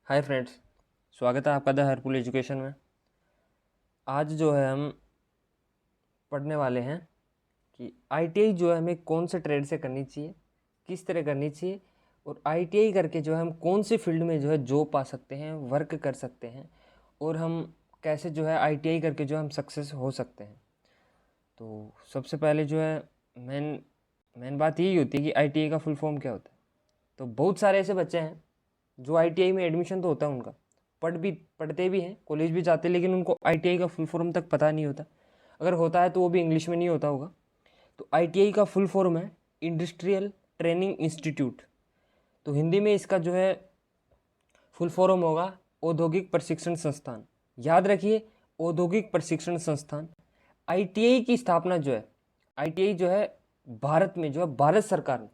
Hi friends, स्वागत है आपका द हरपुल एजुकेशन में। आज जो है हम पढ़ने वाले हैं कि आईटीआई जो है हमें कौन से ट्रेड से करनी चाहिए, किस तरह करनी चाहिए और आईटीआई करके जो है हम कौन सी फील्ड में जो है जॉब पा सकते हैं, वर्क कर सकते हैं और हम कैसे जो है आईटीआई करके जो हम सक्सेस हो सकते हैं। तो सबसे पहले जो है मेन मेन बात यही होती है कि आईटीआई का फुल फॉर्म क्या होता है। तो बहुत सारे ऐसे बच्चे हैं जो आईटीआई में एडमिशन तो होता है उनका, पढ़ते भी हैं, कॉलेज भी जाते हैं, लेकिन उनको आईटीआई का फुल फॉर्म तक पता नहीं होता। अगर होता है तो वो भी इंग्लिश में नहीं होता होगा। तो आईटीआई का फुल फॉर्म है इंडस्ट्रियल ट्रेनिंग इंस्टीट्यूट। तो हिंदी में इसका जो है फुल फॉर्म होगा औद्योगिक प्रशिक्षण संस्थान। याद रखिए, औद्योगिक प्रशिक्षण संस्थान। आईटीआई की स्थापना जो है, आईटीआई जो है भारत में जो है भारत सरकार ने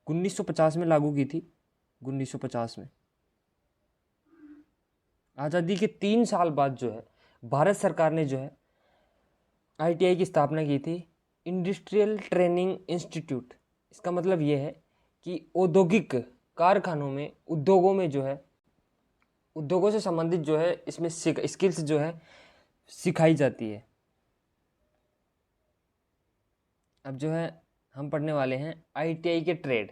1950 में लागू की थी। 1950 में आज़ादी के 3 साल बाद जो है भारत सरकार ने जो है आईटीआई की स्थापना की थी, इंडस्ट्रियल ट्रेनिंग इंस्टीट्यूट। इसका मतलब ये है कि औद्योगिक कारखानों में, उद्योगों में जो है, उद्योगों से संबंधित जो है इसमें स्किल्स जो है सिखाई जाती है। अब जो है हम पढ़ने वाले हैं आईटीआई के ट्रेड।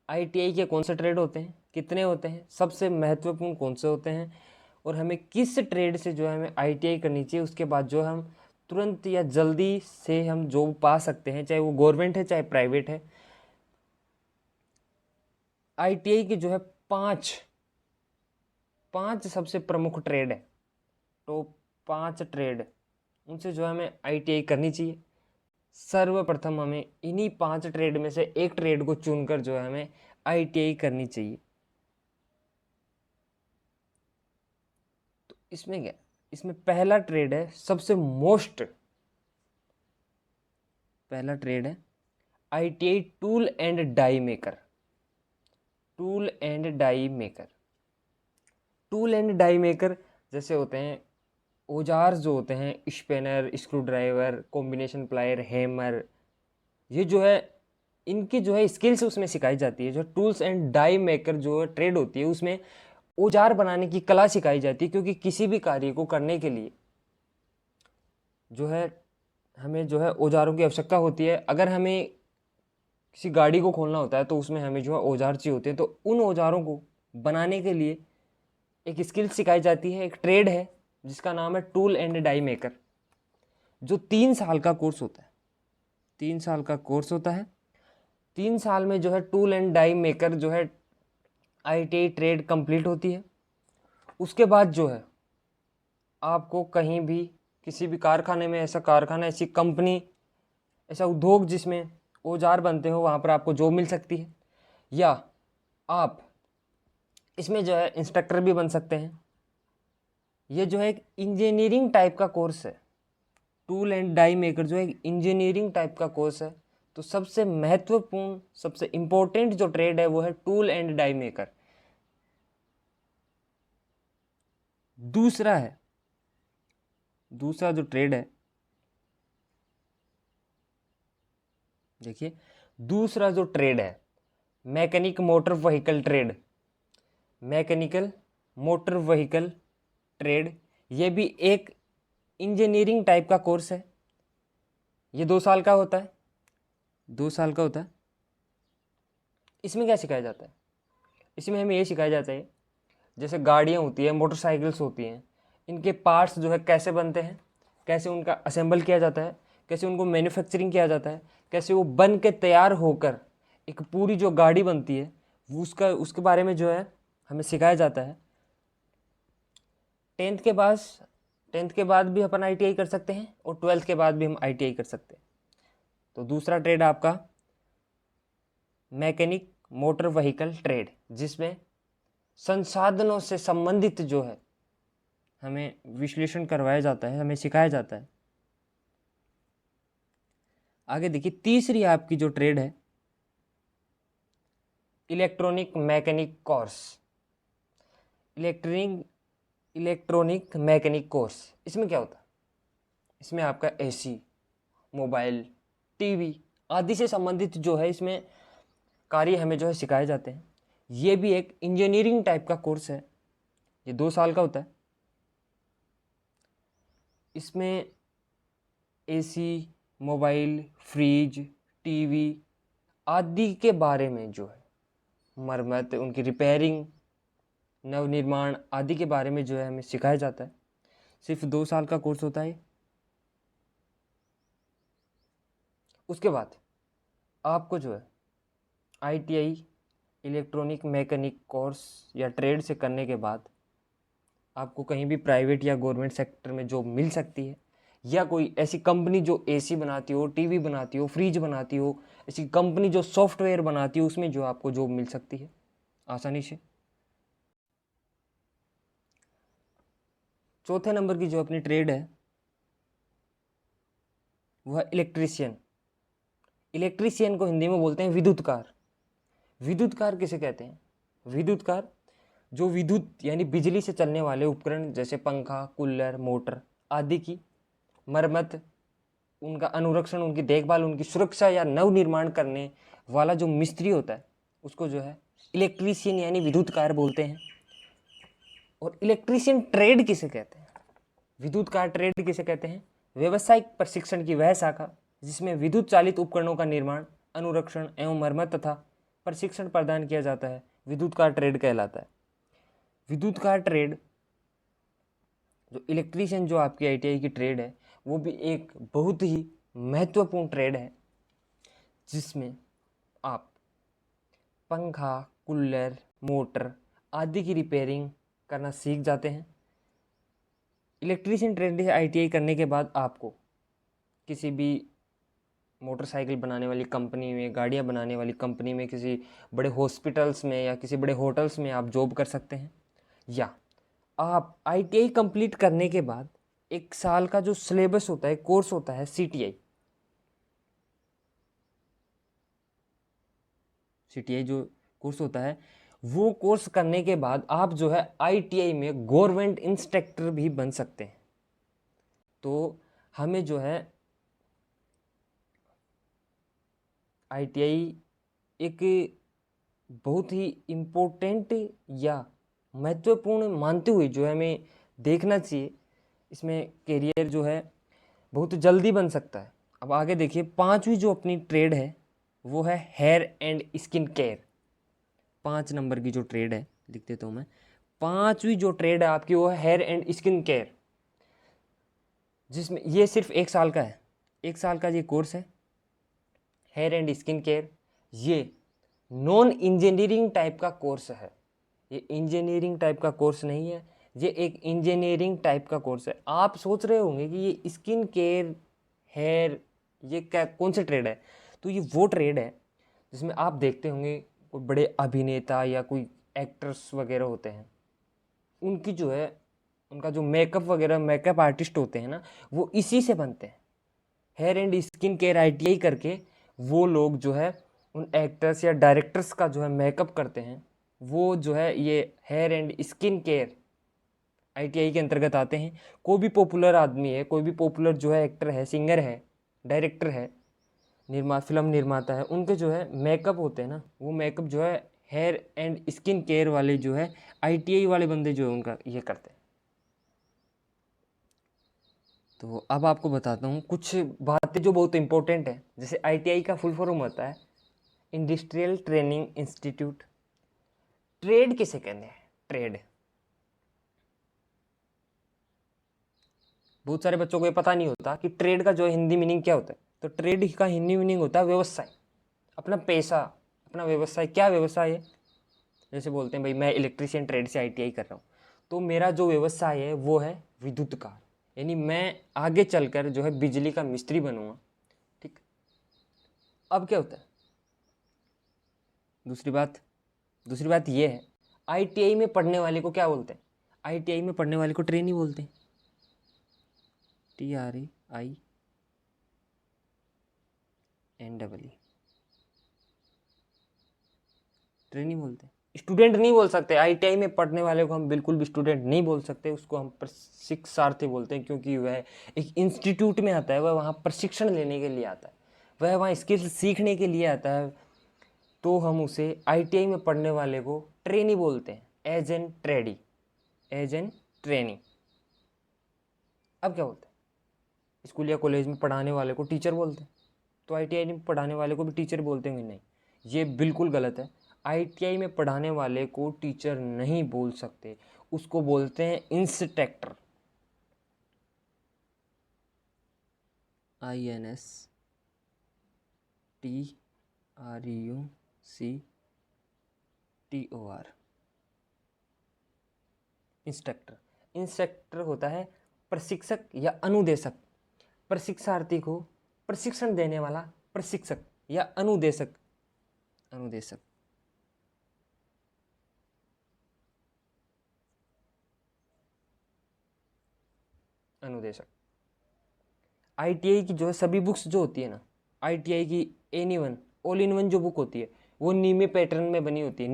आईटीआई के कौन से ट्रेड होते हैं, कितने होते हैं, सबसे महत्वपूर्ण कौन से होते हैं और हमें किस ट्रेड से जो है हमें आईटीआई करनी चाहिए। उसके बाद जो हम तुरंत या जल्दी से हम जॉब पा सकते हैं, चाहे वो गवर्नमेंट है चाहे प्राइवेट है। आईटीआई के जो है पांच पांच सबसे प्रमुख ट्रेड है, टॉप 5 ट्रेड, उनसे जो है हमें आईटीआई करनी चाहिए। सर्वप्रथम हमें इन्हीं 5 ट्रेड में से एक ट्रेड को चुनकर जो है हमें आईटीआई करनी चाहिए। तो इसमें क्या, इसमें पहला ट्रेड है, सबसे मोस्ट पहला ट्रेड है ITI tool and die maker. Tool and die maker, tool and die maker जैसे होते हैं औजार जो होते हैं, spanner, screw driver, combination plier, hammer, ये जो है इनकी जो है स्किल्स उसमें सिखाई जाती है। जो टूल्स एंड डाई मेकर जो ट्रेड होती है उसमें औजार बनाने की कला सिखाई जाती है, क्योंकि किसी भी कार्य को करने के लिए जो है हमें जो है औजारों की आवश्यकता होती है। अगर हमें किसी गाड़ी को खोलना होता है तो उसमें हमें जो है औजार चाहिए होते हैं, तो उन औजारों को बनाने के लिए एक स्किल सिखाई जाती है, एक ट्रेड है जिसका नाम है टूल एंड डाई मेकर, जो 3 साल का कोर्स होता है। 3 साल का कोर्स होता है। 3 साल में जो है टूल एंड डाई मेकर जो है आईटीआई ट्रेड कंप्लीट होती है। उसके बाद जो है आपको कहीं भी, किसी भी कारखाने में, ऐसा कारखाना, ऐसी कंपनी, ऐसा उद्योग जिसमें औजार बनते हो, वहाँ पर आपको जॉब मिल सकती है। या आप इसमें जो है इंस्ट्रक्टर भी बन सकते हैं। ये जो है एक इंजीनियरिंग टाइप का कोर्स है। टूल एंड डाई मेकर जो है एक इंजीनियरिंग टाइप का कोर्स है। तो सबसे महत्वपूर्ण, सबसे इंपॉर्टेंट जो ट्रेड है वो है टूल एंड डाई मेकर। दूसरा है, दूसरा जो ट्रेड है, देखिए, दूसरा जो ट्रेड है mechanic motor vehicle trade. Mechanical motor vehicle trade, ये भी एक इंजीनियरिंग टाइप का कोर्स है। ये 2 साल का होता है, 2 साल का होता है। इसमें क्या सिखाया जाता है, इसमें हमें ये सिखाया जाता है जैसे गाड़ियाँ होती है, मोटरसाइकिल्स होती हैं, इनके पार्ट्स जो है कैसे बनते हैं, कैसे उनका असेंबल किया जाता है, कैसे उनको मैन्युफैक्चरिंग किया जाता है, कैसे वो बन के तैयार होकर एक पूरी जो गाड़ी बनती है वो उसके बारे में जो है हमें सिखाया जाता है। टेंथ के बाद टेंथ के बाद भी अपन आईटीआई कर सकते हैं और ट्वेल्थ के बाद भी हम आईटीआई कर सकते हैं। तो दूसरा ट्रेड आपका मैकेनिक मोटर व्हीकल ट्रेड, जिसमें संसाधनों से संबंधित जो है हमें विश्लेषण करवाया जाता है, हमें सिखाया जाता है। आगे देखिए, तीसरी आपकी जो ट्रेड है electronic mechanic course. Electronic mechanic course, इसमें क्या होता है, इसमें आपका एसी, मोबाइल, टीवी आदि से संबंधित जो है इसमें कार्य हमें जो है सिखाए जाते हैं। ये भी एक इंजीनियरिंग टाइप का कोर्स है। ये 2 साल का होता है। इसमें एसी, मोबाइल, फ्रिज, टीवी आदि के बारे में जो है मरम्मत, उनकी रिपेयरिंग, नवनिर्माण आदि के बारे में जो है हमें सिखाया जाता है। सिर्फ 2 साल का कोर्स होता है। उसके बाद आपको जो है आईटीआई इलेक्ट्रॉनिक मैकेनिक कोर्स या ट्रेड से करने के बाद आपको कहीं भी प्राइवेट या गवर्नमेंट सेक्टर में जॉब मिल सकती है, या कोई ऐसी कंपनी जो एसी बनाती हो, टीवी बनाती हो, फ्रिज बनाती हो, ऐसी कंपनी जो सॉफ्टवेयर बनाती हो, उसमें जो आपको जॉब मिल सकती है आसानी से। चौथे नंबर की जो अपनी ट्रेड है वह इलेक्ट्रीशियन। इलेक्ट्रीशियन को हिंदी में बोलते हैं विद्युतकार। विद्युतकार किसे कहते हैं? विद्युतकार जो विद्युत यानी बिजली से चलने वाले उपकरण जैसे पंखा, कूलर, मोटर आदि की मरम्मत, उनका अनुरक्षण, उनकी देखभाल, उनकी सुरक्षा या नव निर्माण करने वाला जो मिस्त्री होता है उसको जो है इलेक्ट्रीशियन यानी विद्युतकार बोलते हैं। और इलेक्ट्रीशियन ट्रेड किसे कहते हैं? विद्युतकार ट्रेड किसे कहते हैं? व्यावसायिक प्रशिक्षण की वह शाखा जिसमें विद्युत चालित उपकरणों का निर्माण, अनुरक्षण एवं मरम्मत तथा प्रशिक्षण प्रदान किया जाता है, विद्युतकार ट्रेड कहलाता है। विद्युतकार ट्रेड जो इलेक्ट्रीशियन जो आपकी आईटीआई की ट्रेड है वो भी एक बहुत ही महत्वपूर्ण ट्रेड है, जिसमें आप पंखा, कूलर, मोटर आदि की रिपेयरिंग करना सीख जाते हैं। इलेक्ट्रीशियन ट्रेड से आईटीआई करने के बाद आपको किसी भी मोटरसाइकिल बनाने वाली कंपनी में, गाड़ियाँ बनाने वाली कंपनी में, किसी बड़े हॉस्पिटल्स में या किसी बड़े होटल्स में आप जॉब कर सकते हैं। या आप आईटीआई कंप्लीट करने के बाद 1 साल का जो सिलेबस होता है, कोर्स होता है सीटीआई जो कोर्स होता है, वो कोर्स करने के बाद आप जो है आईटीआई में गवर्नमेंट इंस्ट्रक्टर भी बन सकते हैं। तो हमें जो है आईटीआई एक बहुत ही इम्पोर्टेंट या महत्वपूर्ण मानते हुए जो है हमें देखना चाहिए। इसमें करियर जो है बहुत जल्दी बन सकता है। अब आगे देखिए, 5वीं जो अपनी ट्रेड है वो है hair and skin care. 5 number की जो ट्रेड है, लिख देता हूँ मैं। 5वीं जो ट्रेड है आपकी वो है हेयर एंड स्किन केयर, जिसमें ये सिर्फ 1 साल का है। 1 साल का ये कोर्स है हेयर एंड स्किन केयर। ये नॉन इंजीनियरिंग टाइप का कोर्स है। ये इंजीनियरिंग टाइप का कोर्स नहीं है, ये एक इंजीनियरिंग टाइप का कोर्स है। आप सोच रहे होंगे कि ये स्किन केयर, हेयर, ये क्या कौन सी ट्रेड है? तो ये वो ट्रेड है जिसमें आप देखते होंगे कोई बड़े अभिनेता या कोई एक्टर्स वगैरह होते हैं, उनकी जो है उनका जो मेकअप वगैरह, मेकअप आर्टिस्ट होते हैं ना, वो इसी से बनते हैं। Hair and skin care ITI करके वो लोग जो है उन एक्टर्स या डायरेक्टर्स का जो है मेकअप करते हैं। वो जो है ये hair and skin care ITI के अंतर्गत आते हैं। कोई भी पॉपुलर आदमी है, कोई भी पॉपुलर जो है एक्टर है, सिंगर है, डायरेक्टर है, फिल्म निर्माता है, उनके जो है मेकअप होते हैं ना, वो मेकअप जो है हेयर एंड स्किन केयर वाले जो है आईटीआई वाले बंदे जो है उनका ये करते हैं। तो अब आपको बताता हूँ कुछ बातें जो बहुत इंपॉर्टेंट है। जैसे आईटीआई का फुल फॉर्म होता है इंडस्ट्रियल ट्रेनिंग इंस्टीट्यूट। ट्रेड किसे कहते हैं? ट्रेड बहुत सारे बच्चों को ये पता नहीं होता कि ट्रेड का जो हिंदी मीनिंग क्या होता है। तो ट्रेड का हिंदी मीनिंग होता है व्यवसाय, अपना पैसा, अपना व्यवसाय। क्या व्यवसाय है? जैसे बोलते हैं भाई मैं इलेक्ट्रीशियन ट्रेड से आईटीआई कर रहा हूँ, तो मेरा जो व्यवसाय है वो है विद्युतकार, यानी मैं आगे चलकर जो है बिजली का मिस्त्री बनूंगा। ठीक। अब क्या होता है? दूसरी बात ये है, आईटीआई में पढ़ने वाले को क्या बोलते हैं? आईटीआई में पढ़ने वाले को ट्रेनी बोलते हैं। TRAINEE, ट्रेनी बोलते हैं। स्टूडेंट नहीं बोल सकते। आईटीआई में पढ़ने वाले को हम बिल्कुल भी स्टूडेंट नहीं बोल सकते, उसको हम प्रशिक्षार्थी बोलते हैं, क्योंकि वह एक इंस्टीट्यूट में आता है, वह वहाँ प्रशिक्षण लेने के लिए आता है, वह वहाँ स्किल्स सीखने के लिए आता है। तो हम उसे आईटीआई में पढ़ने वाले को ट्रेनी बोलते हैं, as an tradee. As an trainee. अब क्या बोलते हैं, स्कूल या कॉलेज में पढ़ाने वाले को टीचर बोलते हैं, तो आईटीआई में पढ़ाने वाले को भी टीचर बोलते होंगे? नहीं, ये बिल्कुल गलत है। आईटीआई में पढ़ाने वाले को टीचर नहीं बोल सकते, उसको बोलते हैं इंस्ट्रक्टर। INSTRUCTOR, instructor. इंस्ट्रक्टर होता है प्रशिक्षक या अनुदेशक, प्रशिक्षार्थी को प्रशिक्षण देने वाला प्रशिक्षक या अनुदेशक। अनुदेशक अनुदेशक। आईटीआई की जो है सभी बुक्स जो होती है ना, आईटीआई की एनी1 ऑल इन वन जो बुक होती है वो नीमी पैटर्न में बनी होती है।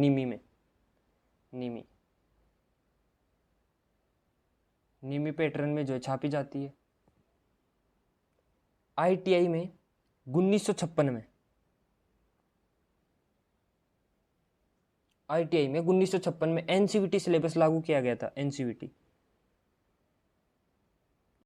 नीमी पैटर्न में जो है छापी जाती है। आईटीआई में 1956 में एनसीवीटी सिलेबस लागू किया गया था। एनसीवीटी